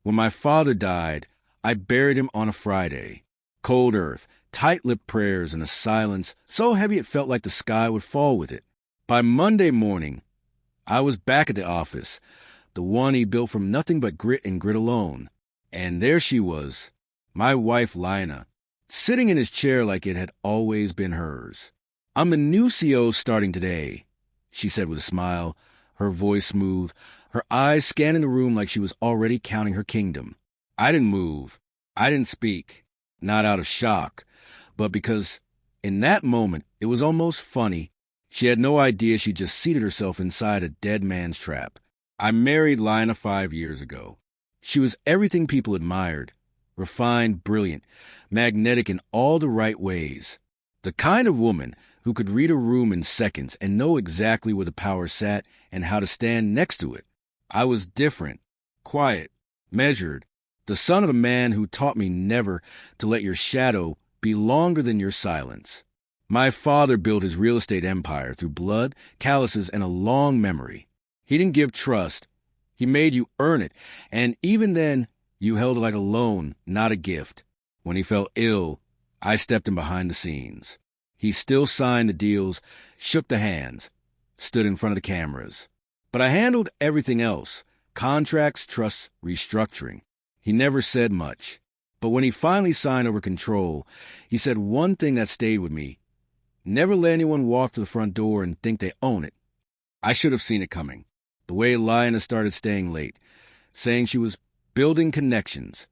When my father died, I buried him on a Friday. Cold earth, tight-lipped prayers, and a silence so heavy it felt like the sky would fall with it. By Monday morning, I was back at the office, the one he built from nothing but grit and grit alone. And there she was, my wife Lina, sitting in his chair like it had always been hers. "I'm the new CO starting today," she said with a smile, her voice smooth, her eyes scanning the room like she was already counting her kingdom. I didn't move. I didn't speak. Not out of shock, but because in that moment it was almost funny. She had no idea she just seated herself inside a dead man's trap. I married Lina 5 years ago. She was everything people admired. Refined, brilliant, magnetic in all the right ways. The kind of woman who could read a room in seconds and know exactly where the power sat and how to stand next to it. I was different, quiet, measured, the son of a man who taught me never to let your shadow be longer than your silence. My father built his real estate empire through blood, calluses, and a long memory. He didn't give trust. He made you earn it, and even then, you held it like a loan, not a gift. When he fell ill, I stepped in behind the scenes. He still signed the deals, shook the hands, stood in front of the cameras. But I handled everything else: contracts, trusts, restructuring. He never said much. But when he finally signed over control, he said one thing that stayed with me. Never let anyone walk to the front door and think they own it. I should have seen it coming. The way Lina started staying late, saying she was building connections.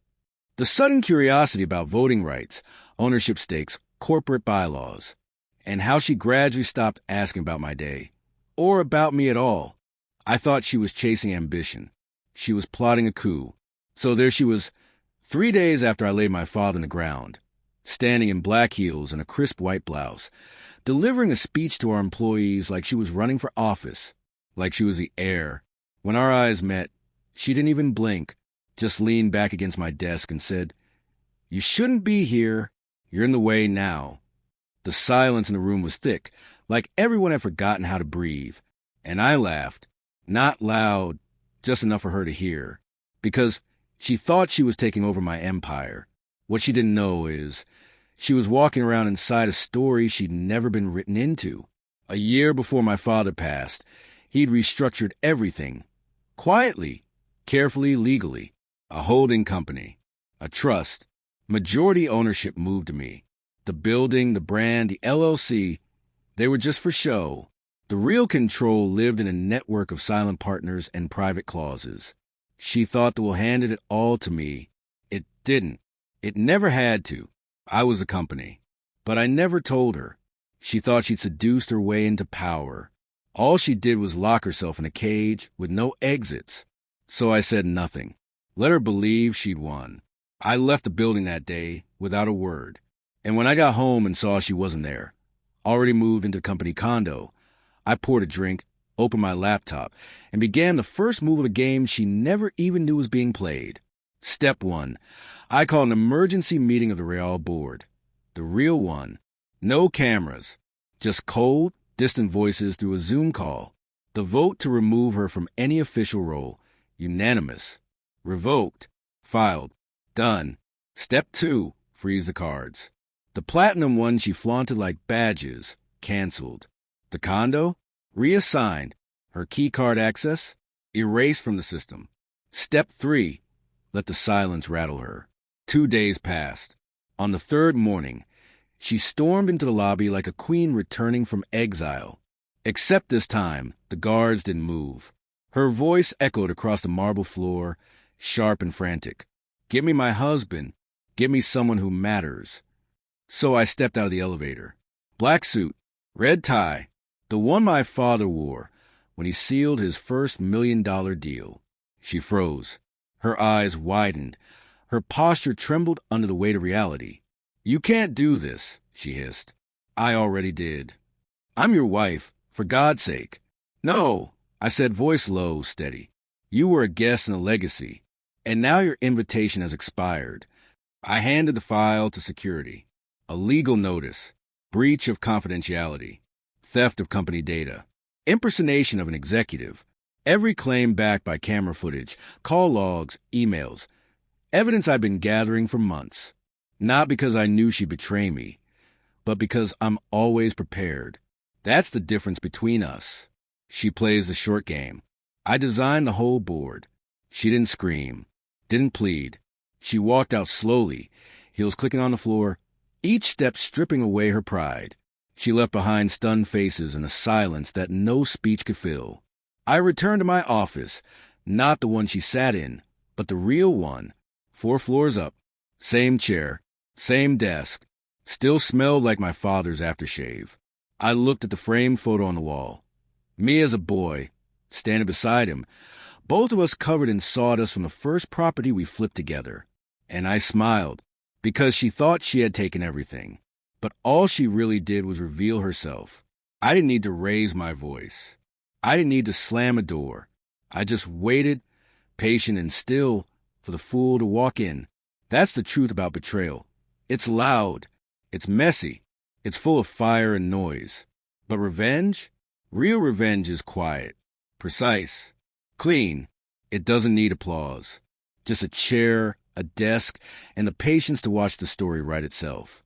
The sudden curiosity about voting rights, ownership stakes, corporate bylaws, and how she gradually stopped asking about my day, or about me at all. I thought she was chasing ambition. She was plotting a coup. So there she was, 3 days after I laid my father in the ground, standing in black heels and a crisp white blouse, delivering a speech to our employees like she was running for office, like she was the heir. When our eyes met, she didn't even blink, just leaned back against my desk and said, "You shouldn't be here. You're in the way now." The silence in the room was thick, like everyone had forgotten how to breathe. And I laughed, not loud, just enough for her to hear, because she thought she was taking over my empire. What she didn't know is she was walking around inside a story she'd never been written into. A year before my father passed, he'd restructured everything. Quietly, carefully, legally. A holding company, a trust, majority ownership moved to me. The building, the brand, the LLC, they were just for show. The real control lived in a network of silent partners and private clauses. She thought the will handed it all to me. It didn't. It never had to. I was the company. But I never told her. She thought she'd seduced her way into power. All she did was lock herself in a cage with no exits. So I said nothing. Let her believe she'd won. I left the building that day without a word. And when I got home and saw she wasn't there, already moved into the company condo, I poured a drink, opened my laptop, and began the first move of a game she never even knew was being played. Step 1. I called an emergency meeting of the Real board. The real one. No cameras. Just cold, distant voices through a Zoom call. The vote to remove her from any official role. Unanimous. Revoked. Filed. Done. Step 2. Freeze the cards. The platinum one she flaunted like badges. Canceled. The condo? Reassigned. Her keycard access? Erased from the system. Step 3. Let the silence rattle her. 2 days passed. On the third morning, she stormed into the lobby like a queen returning from exile. Except this time, the guards didn't move. Her voice echoed across the marble floor, sharp and frantic. "Give me my husband. Give me someone who matters." So I stepped out of the elevator. Black suit, red tie, the one my father wore when he sealed his first $1 million deal. She froze. Her eyes widened. Her posture trembled under the weight of reality. "You can't do this," she hissed. "I already did. I'm your wife, for God's sake." "No," I said, voice low, steady. "You were a guest and a legacy, and now your invitation has expired." I handed the file to security. A legal notice. Breach of confidentiality. Theft of company data. Impersonation of an executive. Every claim backed by camera footage, call logs, emails. Evidence I'd been gathering for months. Not because I knew she'd betray me, but because I'm always prepared. That's the difference between us. She plays the short game. I designed the whole board. She didn't scream, didn't plead. She walked out slowly, heels clicking on the floor, each step stripping away her pride. She left behind stunned faces and a silence that no speech could fill. I returned to my office, not the one she sat in, but the real one, 4 floors up. Same chair, same desk, still smelled like my father's aftershave. I looked at the framed photo on the wall. Me as a boy, standing beside him, both of us covered in sawdust from the first property we flipped together. And I smiled, because she thought she had taken everything. But all she really did was reveal herself. I didn't need to raise my voice. I didn't need to slam a door. I just waited, patient and still, for the fool to walk in. That's the truth about betrayal. It's loud. It's messy. It's full of fire and noise. But revenge? Real revenge is quiet, precise, clean. It doesn't need applause. Just a chair, a desk, and the patience to watch the story write itself.